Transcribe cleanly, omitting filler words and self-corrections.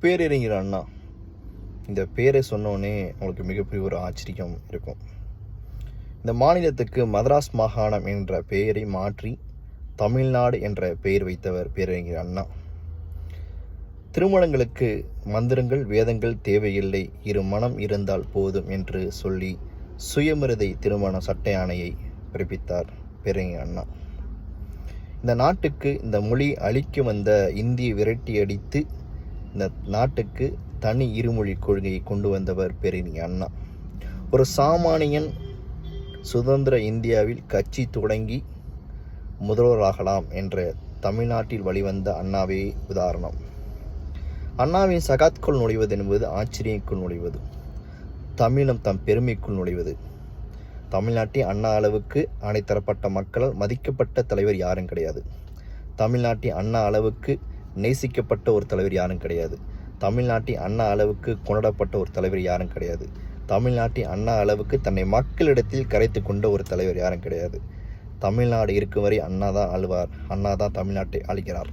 பேரறிஞர் அண்ணா, இந்த பேரை சொன்னோடனே உங்களுக்கு மிகப்பெரிய ஒரு ஆச்சரியம் இருக்கும். இந்த மாநிலத்துக்கு மதராஸ் மாகாணம் என்ற பெயரை மாற்றி தமிழ்நாடு என்ற பெயர் வைத்தவர் பேரறிஞர் அண்ணா. திருமணங்களுக்கு மந்திரங்கள் வேதங்கள் தேவையில்லை, இரு மனம் இருந்தால் போதும் என்று சொல்லி சுயமிருதை திருமண சட்ட ஆணையை பிறப்பித்தார் பேரறிஞர் அண்ணா. இந்த நாட்டுக்கு இந்த மொழி அளிக்க வந்த இந்திய விரட்டி அடித்து இந்த நாட்டுக்கு தனி இருமொழி கொள்கையை கொண்டு வந்தவர் பேரறிஞர் அண்ணா. ஒரு சாமானியன் சுதந்திர இந்தியாவில் கட்சி தொடங்கி முதல்வராகலாம் என்ற தமிழ்நாட்டில் வழிவந்த அண்ணாவே உதாரணம். அண்ணாவின் சகாத்குள் நுழைவது என்பது ஆச்சரியக்குள் நுழைவது, தமிழினம் தம் பெருமைக்குள் நுழைவது. தமிழ்நாட்டில் அண்ணா அளவுக்கு அனைத்தரப்பட்ட மக்களால் மதிக்கப்பட்ட தலைவர் யாரும் கிடையாது. தமிழ்நாட்டில் அண்ணா அளவுக்கு நேசிக்கப்பட்ட ஒரு தலைவர் யாரும் கிடையாது. தமிழ்நாட்டில் அண்ணா அளவுக்கு கொண்டாடப்பட்ட ஒரு தலைவர் யாரும் கிடையாது. தமிழ்நாட்டில் அண்ணா அளவுக்கு தன்னை மக்களிடத்தில் கரைத்து கொண்ட ஒரு தலைவர் யாரும் கிடையாது. தமிழ்நாடு இருக்கும் வரை அண்ணா தான் ஆளுவார், அண்ணா தான் தமிழ்நாட்டை ஆளுகிறார்.